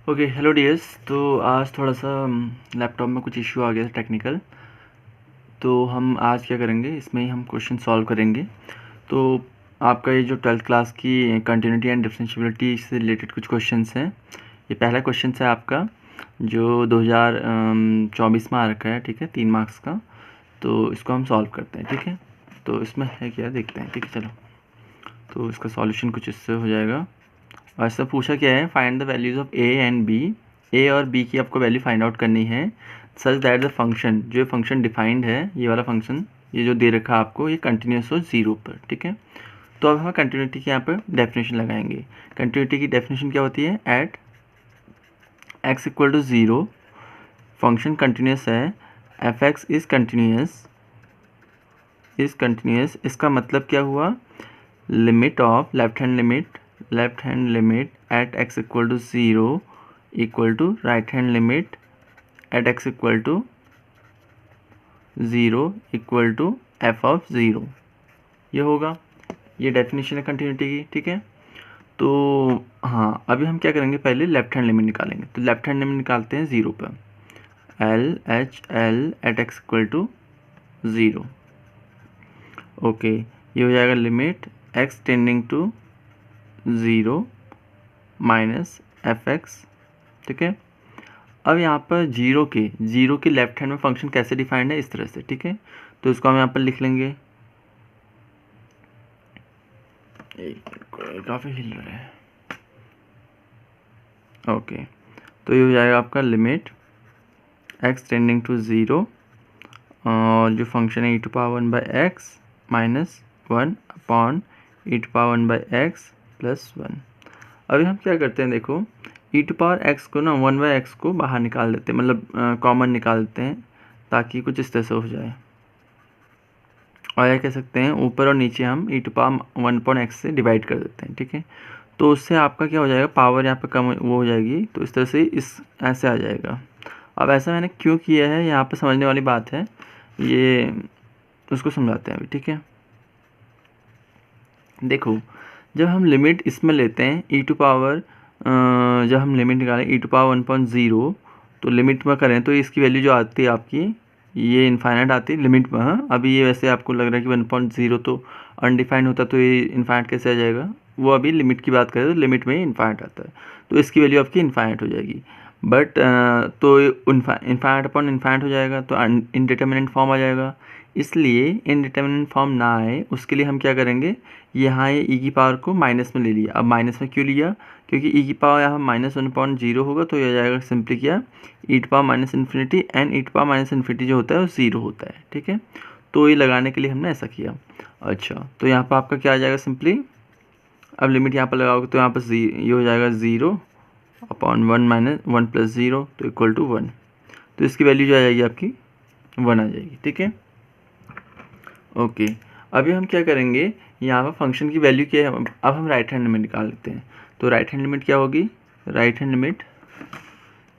Okay hello dears. तो आज थोड़ा सा लैपटॉप में कुछ इश्यू आ गया था टेक्निकल। तो हम आज क्या करेंगे, इसमें ही हम क्वेश्चन सॉल्व करेंगे। तो आपका ये जो 12th क्लास की कंटिन्यूटी एंड डिफरेंशिएबिलिटी से रिलेटेड कुछ क्वेश्चंस हैं। ये पहला क्वेश्चन है आपका जो 2024 में आ रखा है, ठीक है, 3 मार्क्स का। तो इसको हम सॉल्व करते हैं, ठीक है। तो इसमें है क्या, देखते हैं, ठीक है, चलो। तो इसका सॉल्यूशन कुछ इससे हो जाएगा। और इससे पूछा क्या है, find the values of A and B. A और बी की आपको वैल्यू फाइंड आउट करनी है सच दैट द फंक्शन, जो फंक्शन डिफाइंड है, ये वाला फंक्शन, ये जो दे रखा है आपको, ये कंटिन्यूस हो 0 पर, ठीक है। तो अब हम कंटिन्यूटी की यहाँ पर डेफिनेशन लगाएंगे। कंटिन्यूटी की डेफिनेशन क्या होती है, at X equal to 0 function continuous है, एफ एक्स इज़ कंटिन्यूस। इसका मतलब क्या हुआ, limit of left hand limit at X equal to 0 equal to right hand limit at X equal to 0 equal to F of 0। ये होगा, ये definition है continuity की, ठीक है। तो हाँ, अभी हम क्या करेंगे, पहले लेफ्ट हैंड लिमिट निकालेंगे। तो लेफ्ट हैंड लिमिट निकालते हैं 0 पर, L H L at X equal to 0। Okay, ये हो जाएगा limit X tending to 0 minus F X, ठीक है। अब यहाँ पर जीरो के लेफ्ट हैंड में फंक्शन कैसे डिफाइंड है, इस तरह से, ठीक है। तो इसको हम यहाँ पर लिख लेंगे, काफ़ी हिल रहा है। ओके, तो ये हो जाएगा आपका लिमिट एक्स टेंडिंग टू 0 और जो फंक्शन है e to power 1 by X minus 1 upon e to power 1 by X plus 1। अभी हम क्या करते हैं, देखो, e टू पावर एक्स को ना 1 बाई एक्स को बाहर निकाल देते हैं, मतलब कॉमन निकाल देते हैं, ताकि कुछ इस तरह से हो जाए। और या कह सकते हैं ऊपर और नीचे हम e to power 1 upon X से डिवाइड कर देते हैं, ठीक है। तो उससे आपका क्या हो जाएगा, पावर यहाँ पे कम वो हो जाएगी, तो इस तरह से इस ऐसे आ जाएगा। अब ऐसा मैंने क्यों किया है, यहाँ पे समझने वाली बात है, ये उसको समझाते हैं अभी, ठीक है। देखो, जब हम लिमिट इसमें लेते हैं e टू पावर, जब हम लिमिट निकालें e टू पावर 1.0, तो लिमिट में करें तो इसकी वैल्यू जो आती है आपकी, ये इनफाइनाइट आती है लिमिट में। हाँ, अभी ये वैसे आपको लग रहा है कि 1.0 तो अनडिफाइंड होता, तो ये इनफाइनाइट कैसे आ जाएगा, वो अभी लिमिट की बात करें तो लिमिट में ही इनफाइनाइट आता है, तो इसकी वैल्यू आपकी इनफाइनाइट हो जाएगी। बट तो इनफाइनाइट अपॉन इनफाइनाइट हो जाएगा, तो इनडिटर्मिनेंट फॉर्म आ जाएगा। इसलिए इनडिटर्मिनेंट फॉर्म ना आए उसके लिए हम क्या करेंगे, यहाँ ये ई की पावर को माइनस में ले लिया। अब माइनस में क्यों लिया, क्योंकि ई की पावर यहाँ -1/0 होगा, तो ये जाएगा सिंपली क्या, e to power minus infinity, and e to power minus infinity जो होता है वो 0 होता है, ठीक है। तो ये लगाने के लिए हमने ऐसा किया। अच्छा, तो यहाँ पर आपका क्या आ जाएगा, सिंपली अब लिमिट यहाँ पर लगाओगे तो यहाँ पर ये हो जाएगा 0 अपॉन 1 माइनस 1 प्लस 0, तो इक्वल टू 1। तो इसकी वैल्यू जो आ जाएगी आपकी 1 आ जाएगी, ठीक है। ओके, अभी हम क्या करेंगे, यहाँ पर फंक्शन की वैल्यू क्या है, अब हम राइट हैंड लिमिट निकाल लेते हैं। तो राइट हैंड लिमिट क्या होगी, right hand limit,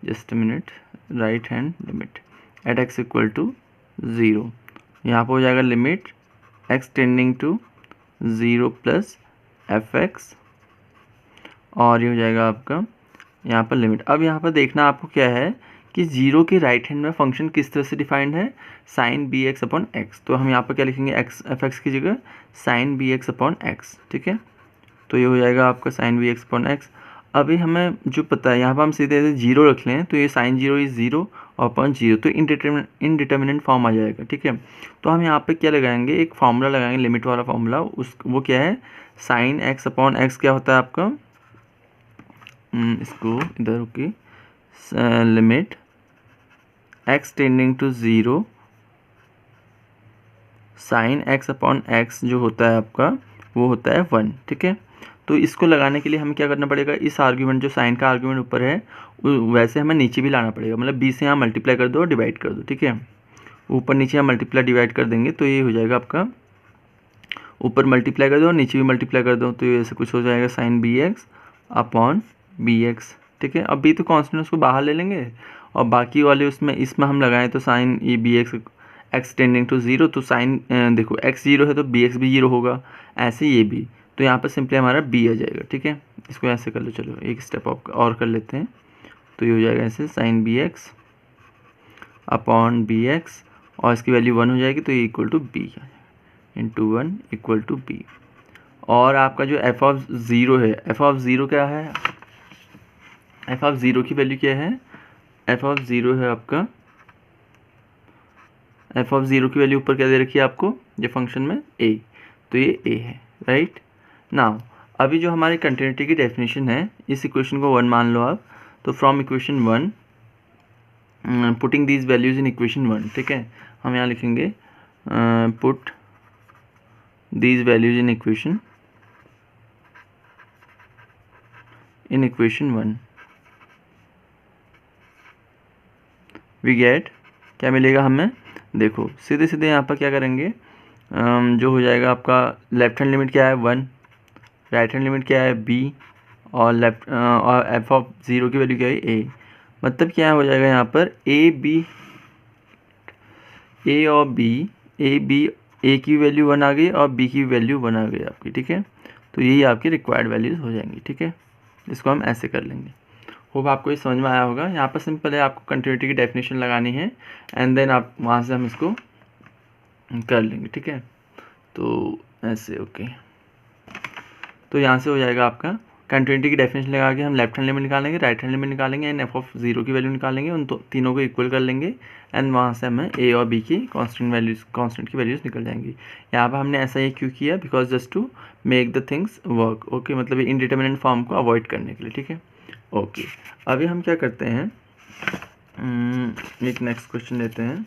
just a minute, right hand limit at X equal to 0, यहाँ पर हो जाएगा limit X tending to 0 plus F X, और ये हो जाएगा आपका यहाँ पर लिमिट। अब यहाँ पर देखना आपको क्या है कि 0 के राइट हैंड में फंक्शन किस तरह से डिफाइंड है, sine B X upon X. तो हम यहाँ पर क्या लिखेंगे, एक्स एफ एक्स की जगह sine B X upon X, ठीक है। तो ये हो जाएगा आपका sine B X upon X. अभी हमें जो पता है, यहाँ पर हम सीधे 0 रख लें, तो ये साइन 0 इज़ 0 अपॉन 0, तो इनडिटर्मिनेंट फॉर्म आ जाएगा, ठीक है। तो हम यहाँ पे क्या लगाएंगे, एक फार्मूला लगाएंगे, लिमिट वाला फार्मूला, उस वो क्या है, साइन एक्स अपॉन एक्स क्या होता है आपका, इसको इधर okay, limit X tending to 0 sine X upon X जो होता है आपका, वो होता है 1, ठीक है। तो इसको लगाने के लिए हमें क्या करना पड़ेगा, इस आर्ग्यूमेंट जो साइन का आर्ग्यूमेंट ऊपर है वैसे हमें नीचे भी लाना पड़ेगा, मतलब बी से यहाँ मल्टीप्लाई कर दो और डिवाइड कर दो, ठीक है। ऊपर नीचे यहाँ मल्टीप्लाई डिवाइड कर देंगे तो ये हो जाएगा आपका, ऊपर मल्टीप्लाई कर दो और नीचे भी मल्टीप्लाई कर दो, तो ये ऐसे कुछ हो जाएगा sine B X upon B X, ठीक है। अब बी तो कॉन्स्टेंट, उसको बाहर ले लेंगे, और बाकी वाले इसमें हम लगाएं तो साइन ये B X, X tending to 0, तो साइन देखो एक्स 0 है तो बी एक्स भी 0 होगा, ऐसे ये भी, तो यहाँ पर सिंपली हमारा बी आ जाएगा, ठीक है। इसको ऐसे कर लो, चलो एक स्टेप और कर लेते हैं। तो ये हो जाएगा ऐसे sine B X upon B X, और इसकी वैल्यू 1 हो जाएगी, तो ये equal to B into 1 equal to B. और आपका जो एफ ऑफ ज़ीरो है, एफ ऑफ ज़ीरो क्या है, एफ ऑफ ज़ीरो की वैल्यू क्या है, एफ ऑफ ज़ीरो है आपका, एफ ऑफ ज़ीरो की वैल्यू ऊपर क्या दे रखी है आपको ये फंक्शन में, ए, तो ये ए है, राइट। नाउ अभी जो हमारी कंटिन्यूटी की डेफिनेशन है, इस इक्वेशन को 1 मान लो आप, तो from equation 1 putting these values in equation 1, ठीक है, हम यहाँ लिखेंगे put these values in equation 1 we get, क्या मिलेगा हमें, देखो सीधे सीधे यहाँ पर क्या करेंगे, जो हो जाएगा आपका लेफ्ट हैंड लिमिट क्या है 1, राइट हैंड लिमिट क्या है b, और लेफ्ट और एफ ऑफ ज़ीरो की वैल्यू क्या है a, मतलब क्या हो जाएगा यहाँ पर a और a की वैल्यू 1 आ गई और b की वैल्यू 1 आ गई आपकी, ठीक है। तो यही आपकी रिक्वायर्ड वैल्यूज़ हो जाएंगी, ठीक है, इसको हम ऐसे कर लेंगे। होप आपको ये समझ में आया होगा। यहाँ पर सिंपल है, आपको कंटिन्यूटी की डेफिनेशन लगानी है एंड देन आप वहाँ से हम इसको कर लेंगे, ठीक है। तो ऐसे ओके, तो यहाँ से हो जाएगा आपका कंटिन्यूटी की डेफिनेशन लगा के हम लेफ्ट हैंड लिमिट निकालेंगे, राइट हैंड लिमिट निकालेंगे एंड एफ ऑफ ज़ीरो की वैल्यू निकालेंगे, उन तीनों को इक्वल कर लेंगे एंड वहाँ से हमें ए और बी की कांस्टेंट की वैल्यूज़ निकल जाएंगी। यहाँ पर हमने ऐसा ही क्यों किया, because just to make the things work, okay, मतलब ये इनडिटरमिनेट फॉर्म को अवॉइड करने के लिए, ठीक है। ओके, अभी हम क्या करते हैं, एक नेक्स्ट क्वेश्चन लेते हैं।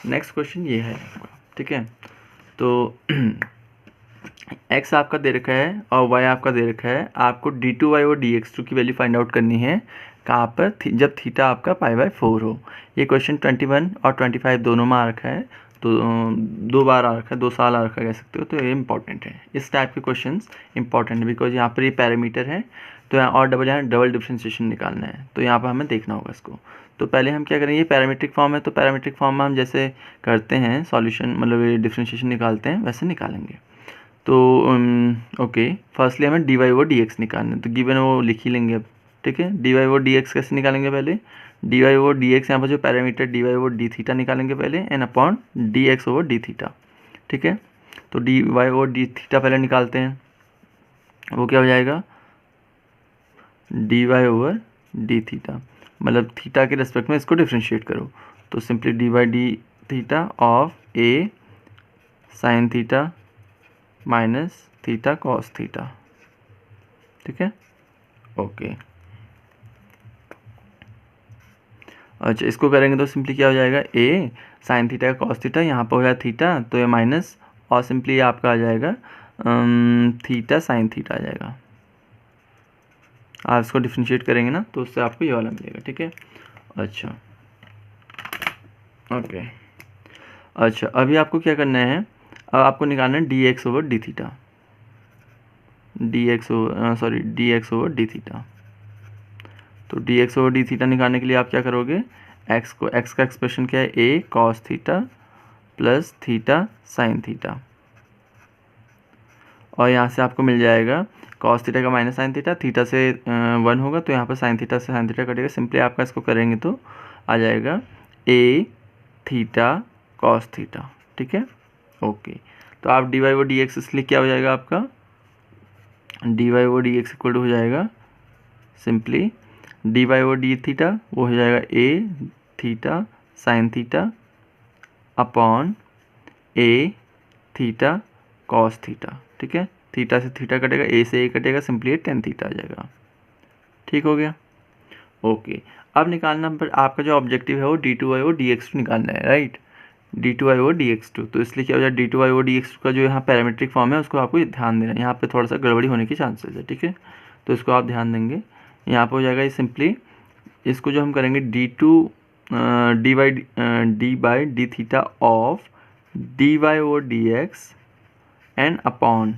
नेक्स्ट क्वेश्चन ये है आपका, ठीक है। तो x आपका दे रखा है और y आपका दे रखा है, आपको d2y और dx2 की वैल्यू फाइंड आउट करनी है कहाँ पर, जब थीटा आपका π/4 हो। ये क्वेश्चन 21 और 25 दोनों में आ रखा है, तो 2 बार आ रखा है, 2 साल आ रखा है कह सकते हो, तो ये इंपॉर्टेंट है, इस टाइप के क्वेश्चंस इंपॉर्टेंट है, बिकॉज यहाँ पर ये पैरामीटर है, तो यहाँ और यहाँ डबल डिफ्रेंशिएशन निकालना है, तो यहाँ पर हमें देखना होगा इसको। तो पहले हम क्या करेंगे, ये पैरामीट्रिक फॉर्म है, तो पैरामीट्रिक फॉर्म में हम जैसे करते हैं सॉल्यूशन, मतलब ये डिफ्रेंशिएशन निकालते हैं वैसे निकालेंगे। तो ओके, फर्स्टली हमें डी वाई और डी एक्स निकालना है, तो गिवन वो लिख ही लेंगे अब, ठीक है। डी वाई और डी एक्स कैसे निकालेंगे, पहले डी वाई और डी एक्स, यहाँ पर जो पैरामीटर डी वाई और डी थीटा निकालेंगे पहले, and upon D X over D theta, ठीक है। तो डी वाई और डी थीटा पहले निकालते हैं, वो क्या हो जाएगा, D Y over D theta, मतलब थीटा के रेस्पेक्ट में इसको डिफ्रेंशिएट करो, तो simply D by D theta of A sine theta minus theta cos theta, ठीक है, ओके। अच्छा, इसको करेंगे तो सिंपली क्या हो जाएगा, ए साइन थीटा कॉस थीटा, यहाँ पर हो जाएगा थीटा, तो ये माइनस, और सिंपली आपका आ जाएगा थीटा साइन थीटा आ जाएगा। आप इसको डिफ्रेंशिएट करेंगे ना, तो उससे आपको ये वाला मिलेगा, ठीक है। अच्छा ओके, अच्छा अभी आपको क्या करना है, अब आपको निकालना है D X over D theta, D X over D theta. तो D X over D theta निकालने के लिए आप क्या करोगे, एक्स का एक्सप्रेशन क्या है, A cos theta plus theta sine theta, और यहाँ से आपको मिल जाएगा कॉस थीटा का माइनस साइन थीटा, थीटा से 1 होगा, तो यहाँ पर साइन थीटा से साइन थीटा कटेगा, सिंपली आपका इसको करेंगे तो आ जाएगा ए थीटा कॉस थीटा, ठीक है, ओके। तो आप डी वाई वो डी एक्स, इसलिए क्या हो जाएगा आपका, डी वाई वो डी एक्स इक्वल टू हो जाएगा सिंपली डी वाई वो डी थीटा, वो हो जाएगा ए थीटा साइन थीटा अपॉन ए थीटा कॉस थीटा, ठीक है। थीटा से थीटा कटेगा, ए से ए कटेगा, सिंपली टेन थीटा आ जाएगा, ठीक हो गया, ओके। अब निकालना पर आपका जो ऑब्जेक्टिव है वो डी टू वाई और डी एक्स टू निकालना है, राइट, डी टू वाई और डी एक्स टू। तो इसलिए क्या हो जाए, डी टू वाई और डी एक्स टू का जो यहाँ पैरामीट्रिक फॉर्म है उसको आपको ध्यान देना है, यहाँ पे थोड़ा सा गड़बड़ी होने की चांसेस है, ठीक है, तो इसको आप ध्यान देंगे। यहाँ पर हो जाएगा ये सिंपली, इसको जो हम करेंगे D by D theta of D Y और डी एक्स एंड अपॉन,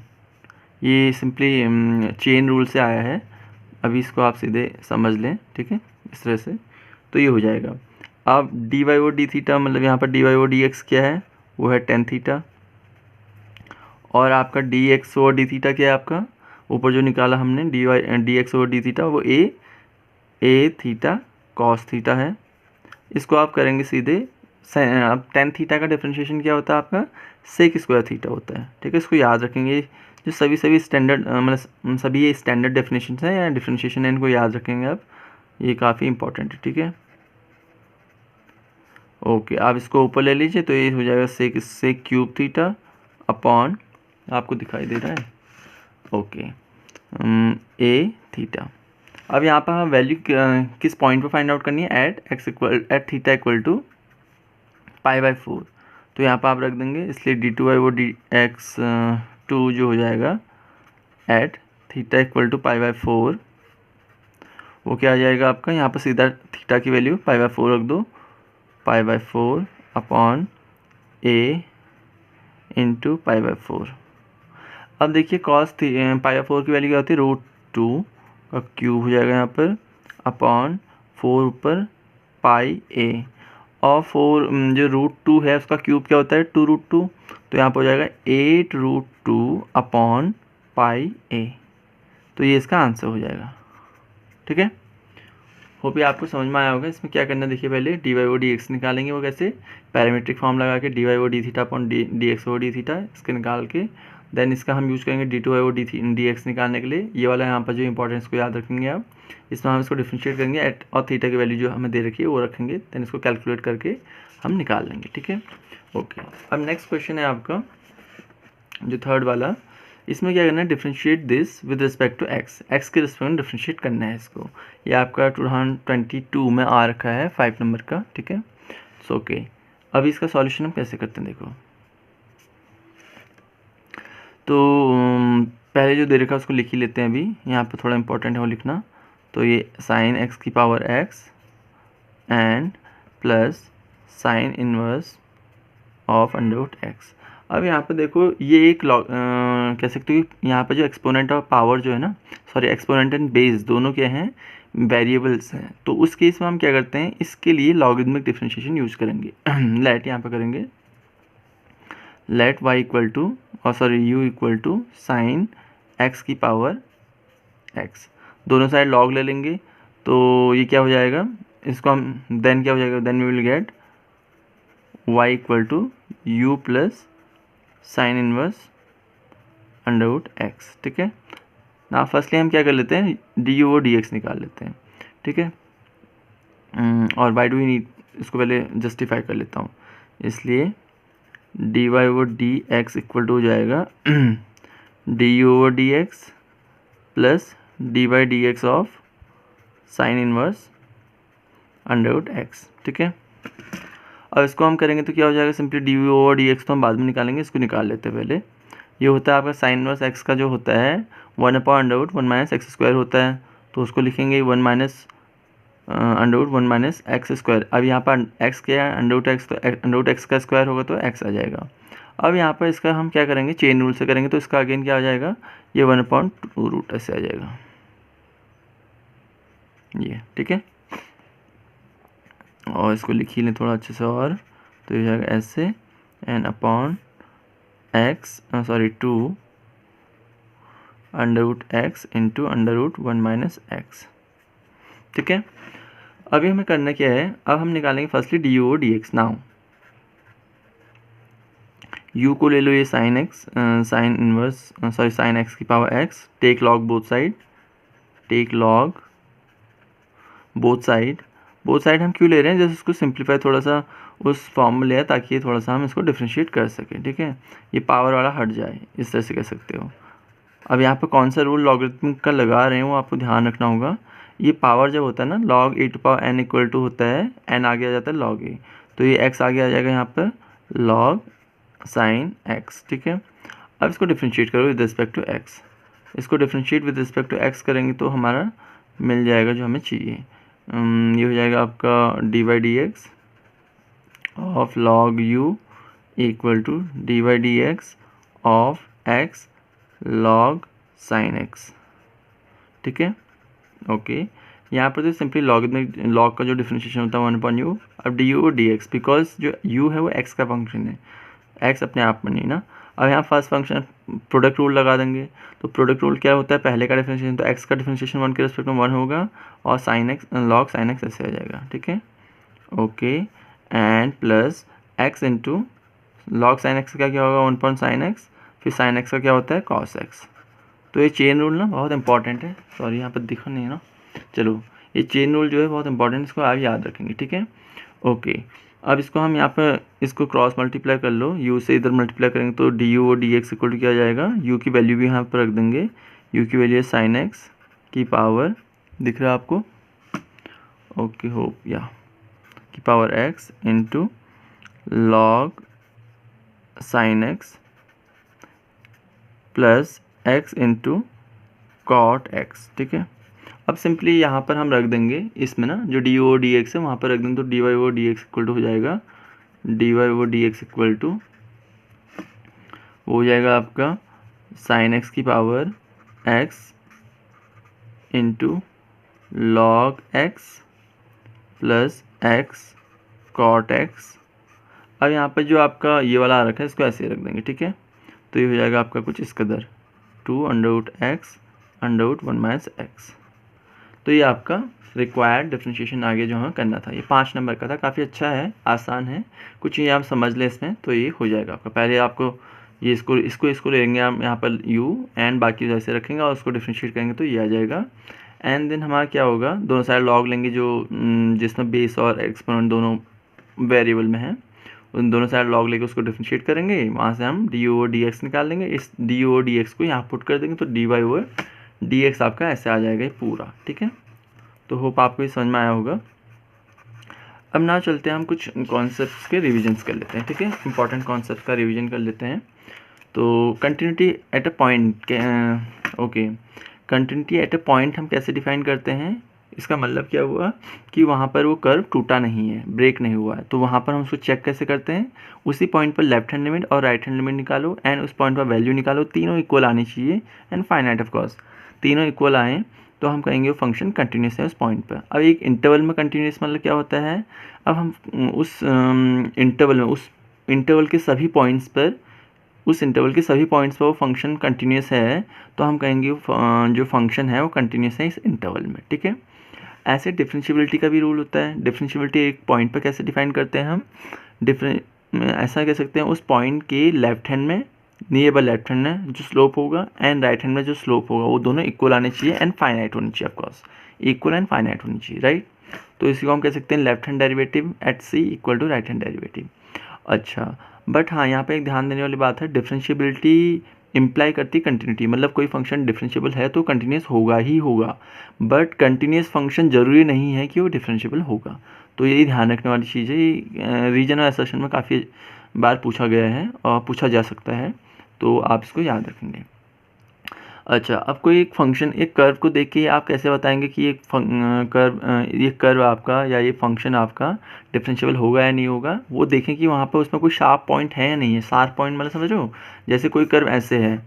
ये सिंपली चेन रूल से आया है, अभी इसको आप सीधे समझ लें, ठीक है, इस तरह से। तो ये हो जाएगा, अब D Y o D theta, मतलब यहाँ पर D Y o D X क्या है, वो है टेन थीटा, और आपका D X o D theta क्या है आपका, ऊपर जो निकाला हमने D X o D theta, वो A A theta cos theta है। इसको आप करेंगे सीधे, अब टेन थीटा का डिफरेंशिएशन क्या होता है आपका, सेक स्क्वायर थीटा होता है। ठीक है, इसको याद रखेंगे। जो सभी स्टैंडर्ड मतलब सभी ये स्टैंडर्ड डेफिनेशन है या डिफरेंशिएशन है, इनको याद रखेंगे आप, ये काफ़ी इंपॉर्टेंट है। ठीक है, ओके, आप इसको ऊपर ले लीजिए तो ये हो जाएगा सेक क्यूब थीटा अपॉन, आपको दिखाई दे रहा है, ओके, ए थीटा। अब यहाँ पर हमें वैल्यू किस पॉइंट पर फाइंड आउट करनी है, एट थीटा इक्वल टू π/4। तो यहाँ पर आप रख देंगे, इसलिए d2 डी एक्स टू जो हो जाएगा एट थीटा इक्वल टू π/4, वो क्या आ जाएगा आपका, यहाँ पर सीधा थीटा की वैल्यू π/4 रख दो, π/4 अपॉन ए इंटू π/4। अब देखिए कॉस π/4 की वैल्यू क्या होती है, √2 का क्यूब हो जाएगा यहाँ पर अपॉन 4 ऊपर पाई ए, और 4 जो √2 है उसका क्यूब क्या होता है 2√2, तो यहाँ पर हो जाएगा 8√2 अपॉन पाई ए। तो ये इसका आंसर हो जाएगा। ठीक है, होप ये आपको समझ में आया होगा। इसमें क्या करना है देखिए, पहले dy/dx निकालेंगे, वो कैसे, पैरामीट्रिक फॉर्म लगा के dy/d theta upon dx/d theta इसके निकाल के, देन इसका हम यूज़ करेंगे d2/dx निकालने के लिए। ये वाला यहाँ पर जो इंपॉर्टेंस को याद रखेंगे आप, इसमें हम इसको डिफरेंशिएट करेंगे एट और थीटा की वैल्यू जो हमें दे रखी है वो रखेंगे, देन इसको कैलकुलेट करके हम निकाल लेंगे। ठीक है, ओके। अब नेक्स्ट क्वेश्चन है आपका जो थर्ड वाला, इसमें क्या करना है, differentiate this with respect to X, X के रिस्पेक्ट में डिफरेंशिएट करना है इसको। ये आपका 2022 में आ रखा है 5 नंबर का। ठीक है, सो ओके, अब इसका सॉल्यूशन हम कैसे करते हैं देखो। तो पहले जो दे रखा है उसको लिख ही लेते हैं अभी, यहाँ पे थोड़ा इंपॉर्टेंट है वो लिखना। तो ये साइन एक्स की power x and plus sine inverse of √x। अब यहाँ पे देखो ये एक कह सकते हो कि यहाँ पे जो एक्सपोनेंट और पावर जो है ना, सॉरी एक्सपोनेंट एंड बेस दोनों क्या हैं, वेरिएबल्स हैं। तो उस केस में हम क्या करते हैं, इसके लिए लॉगरिथमिक डिफरेंशिएशन यूज करेंगे। लेट यहाँ पे करेंगे, लेट y इक्वल टू और sorry u equal to sine x की पावर x, दोनों साइड लॉग ले लेंगे। तो ये क्या हो जाएगा, इसको हम देन क्या हो जाएगा, then we will get y equal to u plus sine inverse √x। ठीक है ना, फर्स्टली हम क्या कर लेते हैं, du और dx निकाल लेते हैं। ठीक है, और वाई डू वी नीड, इसको पहले जस्टिफाई कर लेता हूँ, इसलिए dy और dx इक्वल टू हो जाएगा du और dx plus dy/dx of sine inverse √x। ठीक है, अब इसको हम करेंगे तो क्या हो जाएगा, सिंपली du और dx तो हम बाद में निकालेंगे, इसको निकाल लेते हैं पहले। ये होता है आपका साइन इनवर्स x का जो होता है 1/√1 - x² होता है, तो उसको लिखेंगे 1 - x²। अब यहाँ पर x क्या है, √x, तो √x का स्क्वायर होगा तो x आ जाएगा। अब यहाँ पर इसका हम क्या करेंगे, चेन रूल से करेंगे, तो इसका अगेन क्या आ जाएगा, ये 1/2 ऐसे आ जाएगा ये। ठीक है, और इसको लिख ही लें थोड़ा अच्छे से, और तो ये जाएगा ऐसे n upon x sorry 2 √x into √1 - x। ठीक है, अभी हमें करना क्या है, अब हम निकालेंगे फर्स्टली du और dx। नाउ u को ले लो, ये sine X, sine inverse sorry sine x की power x, take log both side, take log both side. Both side हम क्यों ले रहे हैं, जैसे उसको सिंप्लीफाई थोड़ा सा उस फॉर्म में लिया ताकि ये थोड़ा सा हम इसको डिफरेंशिएट कर सकें। ठीक है, ये पावर वाला हट जाए, इस तरह से कह सकते हो। अब यहाँ पे कौन सा रूल लॉगरिथमिक का लगा रहे हैं वो आपको ध्यान रखना होगा। ये पावर जब होता है ना, log a⁴n इक्वल टू होता है n आगे आ जाता है log a, तो ये x आगे आ जाएगा यहाँ पर log साइन x। ठीक है, अब इसको डिफरेंशिएट करो विद रिस्पेक्ट टू x, इसको differentiate with respect to x करेंगे तो हमारा मिल जाएगा जो हमें चाहिए। ये हो जाएगा आपका dy/dx of log u equal to dy/dx of x log sine x। ठीक है, ओके, यहाँ पर तो सिंपली लॉग का जो डिफरेंशिएशन होता है 1/u। अब du और dx, बिकॉज जो u है वो x का फंक्शन है, x अपने आप में नहीं ना। अब यहाँ फर्स्ट फंक्शन प्रोडक्ट रूल लगा देंगे। तो प्रोडक्ट रूल क्या होता है, पहले का डिफरेंशिएशन, तो एक्स का डिफरेंशिएशन 1 के रिस्पेक्ट में 1 होगा और sine x log sine x ऐसे आ जाएगा, ठीक है। Okay, and plus x into log sine x का क्या होगा 1 पॉइंट साइन एक्स, फिर साइन एक्स का क्या होता है कॉस एक्स। तो ये चेन रूल ना बहुत इंपॉर्टेंट है, सॉरी यहाँ पर दिखा नहीं है ना, चलो ये चेन रूल जो है बहुत इंपॉर्टेंट, इसको आप याद रखेंगे, ठीक है। ओके, अब इसको हम यहाँ पर इसको क्रॉस मल्टीप्लाई कर लो, u से इधर मल्टीप्लाई करेंगे तो डी यू और डी एक्स इक्वल टू क्या जाएगा, u की वैल्यू भी यहाँ पर रख देंगे, u की वैल्यू है साइन एक्स की पावर, दिख रहा है आपको, ओके होप या, की power x into log sine x plus x into cot x, ठीक है। अब सिंपली यहाँ पर हम रख देंगे इसमें ना जो डी ओ डी एक्स है वहाँ पर रख देंगे, तो D Y o D x equal to हो जाएगा, D Y o D x equal to हो जाएगा आपका साइन एक्स की power x into log x plus x cot x. अब यहाँ पर जो आपका ये वाला आ रखा है इसको ऐसे रख देंगे, ठीक है। तो ये हो जाएगा आपका कुछ इस कदर 2 under root x under root 1 minus x. तो ये आपका रिक्वायर्ड डिफरेंशिएशन आगे जो हमें करना था, ये 5 नंबर का था, काफ़ी अच्छा है, आसान है, कुछ ये आप समझ लें इसमें तो ये हो जाएगा आपका। पहले आपको ये इसको लेंगे हम यहाँ पर u एंड बाकी जैसे रखेंगे और उसको डिफरेंशिएट करेंगे तो ये आ जाएगा। एंड देन हमारा क्या होगा, दोनों साइड लॉग लेंगे जो जिसमें बेस और एक्सपोनेंट दोनों वेरिएबल में है, उन दोनों साइड लॉग लेके उसको डिफरेंशिएट करेंगे, वहाँ से हम डी ओ डी एक्स निकाल लेंगे, इस डी ओ डी एक्स को यहाँ पुट कर देंगे तो D Y o D x आपका ऐसे आ जाएगा ये पूरा, ठीक है। तो होप आपको ये समझ में आया होगा। अब ना चलते हैं हम कुछ कॉन्सेप्ट्स के रिविजन्स कर लेते हैं, ठीक है, इंपॉर्टेंट कॉन्सेप्ट का रिवीजन कर लेते हैं। तो कंटिन्यूटी एट अ पॉइंट के okay, continuity at a point हम कैसे डिफाइन करते हैं, इसका मतलब क्या हुआ कि वहाँ पर वो कर्व टूटा नहीं है, ब्रेक नहीं हुआ है, तो वहाँ पर हम उसको चेक कैसे करते हैं, उसी पॉइंट पर लेफ्ट हैंड लिमिट और राइट हैंड लिमिट निकालो एंड उस पॉइंट पर वैल्यू निकालो, तीनों इक्वल आनी चाहिए एंड फाइनाइट ऑफ कोर्स, तीनों इक्वल आए तो हम कहेंगे वो फंक्शन कंटिन्यूस है उस पॉइंट पर। अब एक इंटरवल में कंटिन्यूस मतलब क्या होता है, अब हम उस इंटरवल में उस इंटरवल के सभी पॉइंट्स पर वो फंक्शन कंटिन्यूस है तो हम कहेंगे जो फंक्शन है वो कंटिन्यूस है इस इंटरवल में, ठीक है। ऐसे डिफरेंशिएबिलिटी का भी रूल होता है। डिफरेंशिएबिलिटी एक पॉइंट पर कैसे डिफाइन करते हैं हम, ऐसा कह सकते हैं उस पॉइंट के लेफ्ट हैंड में, नियरेबाई लेफ्ट हैंड में जो स्लोप होगा एंड राइट हैंड में जो स्लोप होगा वो दोनों इक्वल आने चाहिए एंड फाइनाइट होनी चाहिए, ऑफकोर्स इक्वल एंड फाइनाइट होनी चाहिए, राइट। तो इसी को हम कह सकते हैं left hand derivative at c equal to right hand derivative. अच्छा, बट हाँ यहाँ पे एक ध्यान देने वाली बात है, डिफरेंशिएबिलिटी इम्प्लाई करती कंटिन्यूटी, मतलब कोई फंक्शन डिफरेंशिएबल है तो कंटिन्यूस होगा ही होगा, बट कंटिन्यूस फंक्शन ज़रूरी नहीं है कि वो डिफरेंशिएबल होगा। तो यही ध्यान रखने वाली चीज़ है, ये रीजन और असर्शन में काफ़ी बार पूछा गया है और पूछा जा सकता है, तो आप इसको याद रखेंगे। अच्छा, अब कोई एक फंक्शन, एक कर्व को देख के आप कैसे बताएंगे कि ये कर्व आपका या ये फंक्शन आपका डिफरेंशिएबल होगा या नहीं होगा, वो देखें कि वहाँ पर उसमें कोई शार्प पॉइंट है या नहीं है। शार्प पॉइंट मतलब समझो, जैसे कोई कर्व ऐसे है,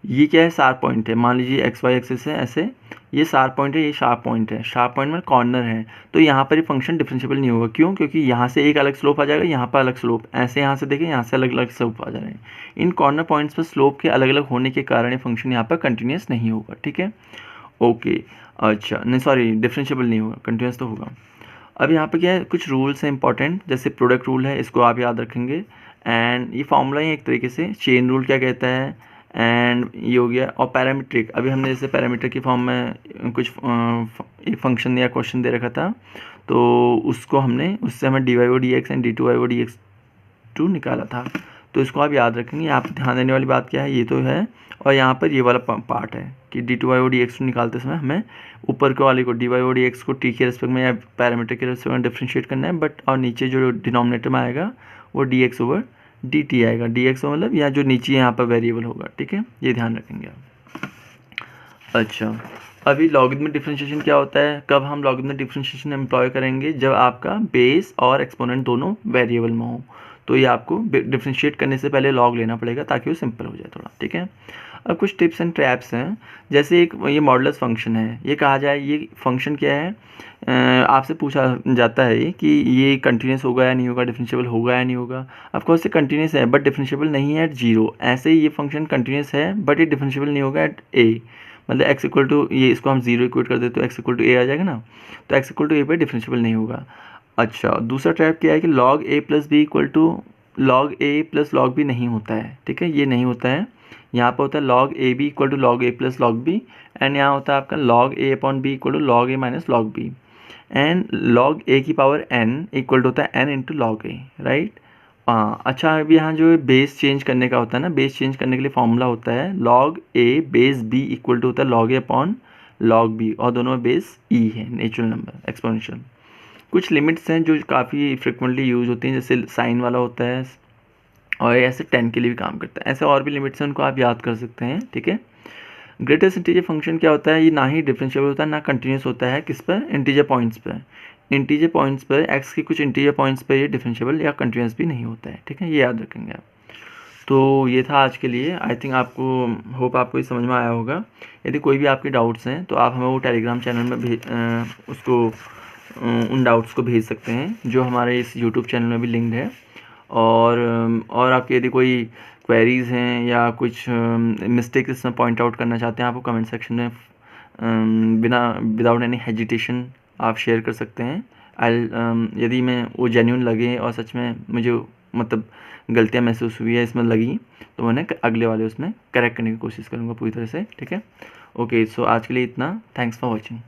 ये क्या है, शार्प पॉइंट है, मान लीजिए एक्स वाई एक्सिस है ऐसे, ये शार्प पॉइंट है, ये शार्प पॉइंट है, शार्प पॉइंट में कॉर्नर है, तो यहाँ पर ये फंक्शन डिफरेंशिएबल नहीं होगा। क्यों? क्योंकि यहाँ से एक अलग स्लोप आ जाएगा, यहाँ पर अलग स्लोप, ऐसे यहाँ से देखें यहाँ से अलग अलग स्लोप आ जा रहे हैं, इन कॉर्नर पॉइंट्स पर स्लोप के अलग अलग होने के कारण ये फंक्शन यहाँ पर कंटिन्यूस नहीं होगा, ठीक है। ओके, अच्छा नहीं सॉरी, डिफरेंशिएबल नहीं होगा, कंटिन्यूस तो होगा। अब यहाँ पे क्या है, कुछ रूल्स हैं इंपॉर्टेंट, जैसे प्रोडक्ट रूल है, इसको आप याद रखेंगे, एंड ये फॉर्मूला है एक तरीके से, चेन रूल क्या कहता है, एंड ये हो गया। और पैरामीट्रिक, अभी हमने जैसे पैरामीटर की फॉर्म में कुछ एक फंक्शन या क्वेश्चन दे रखा था, तो उसको हमने, उससे हमें d Y o D x and d two y o D x two निकाला था, तो इसको आप याद रखेंगे। यहाँ पर ध्यान देने वाली बात क्या है, ये तो है, और यहाँ पर ये वाला पार्ट है कि d two y o D x two निकालते समय हमें ऊपर के वाले को d Y o D x को टी के रेस्पेक्ट में या पैरामीटर के रेस्पेक्ट में डिफरेंशिएट करना है, बट और नीचे जो डिनोमिनेटर में आएगा वो D X over D T आएगा, डी एक्स मतलब या जो नीचे यहाँ पर वेरिएबल होगा, ठीक है, ये ध्यान रखेंगे आप। अच्छा, अभी लॉगरिथमिक डिफरेंशिएशन क्या होता है, कब हम लॉगरिथमिक डिफरेंशिएशन एम्प्लॉय करेंगे, जब आपका बेस और एक्सपोनेंट दोनों वेरिएबल में हो, तो ये आपको डिफरेंशिएट करने से पहले लॉग लेना पड़ेगा ताकि वो सिंपल हो जाए थोड़ा, ठीक है। अब कुछ टिप्स एंड ट्रैप्स हैं, जैसे एक ये मॉडुलस फंक्शन है, ये कहा जाए ये फंक्शन क्या है, आपसे पूछा जाता है कि ये कंटिन्यूस होगा या नहीं होगा, डिफरेंशिएबल होगा या नहीं होगा। ऑफ कोर्स ये कंटिन्यूस है बट डिफरेंशिएबल नहीं है एट 0। ऐसे ही ये फंक्शन कंटिन्यूस है बट ये डिफरेंशिएबल नहीं होगा एट a, मतलब x इक्वल टू, ये इसको हम 0 इक्वेट कर दे तो x इक्वल टू a आ जाएगा ना, तो x इक्वल टू a पे डिफरेंशिएबल नहीं होगा। अच्छा, दूसरा ट्रैप क्या है कि log a plus B equal to log a plus log b नहीं होता है, ठीक है, ये नहीं होता है। यहाँ पर होता है log a b equal to log a plus log b, and यहाँ होता है आपका log a upon b equal to log a minus log b, and log a की पावर n इक्वल टू होता है n into log a, right. हाँ, अच्छा, अभी यहाँ जो बेस चेंज करने का होता है ना, बेस चेंज करने के लिए फॉर्मूला होता है log a base b equal to होता है log a upon log b, और दोनों में बेस e है, नेचुरल नंबर एक्सपोनेंशियल। कुछ लिमिट्स हैं जो काफ़ी फ्रिक्वेंटली यूज होती हैं, जैसे साइन वाला होता है, और ऐसे 10 के लिए भी काम करता है। ऐसे और भी लिमिट्स हैं, उनको आप याद कर सकते हैं, ठीक है। ग्रेटेस्ट इंटीजर फंक्शन क्या होता है, ये ना ही डिफरेंशिएबल होता है ना कंटिन्यूस होता है, किस पर, इंटीजर पॉइंट्स पर। इंटीजर पॉइंट्स पर, एक्स की कुछ इंटीजर पॉइंट्स पर ये डिफरेंशिएबल या कंटिन्यूस भी नहीं होता है, ठीक है, ये याद रखेंगे आप। तो ये था आज के लिए। आई थिंक आपको, होप आपको ये समझ में आया होगा। यदि कोई भी आपके डाउट्स हैं तो आप हमें वो टेलीग्राम चैनल में उन डाउट्स को भेज सकते हैं जो हमारे इस यूट्यूब चैनल में भी लिंक्ड है। और आपके यदि कोई क्वेरीज़ हैं या कुछ मिस्टेक इसमें पॉइंट आउट करना चाहते हैं, आप वो कमेंट सेक्शन में विदाउट एनी हेजिटेशन आप शेयर कर सकते हैं। यदि मैं वो जेन्युइन लगे और सच में मुझे मतलब गलतियाँ महसूस हुई है इसमें लगी, तो मैंने अगले वाले उसमें करेक्ट करने की कोशिश करूँगा पूरी तरह से, ठीक है। ओके, सो आज के लिए इतना। Thanks for watching.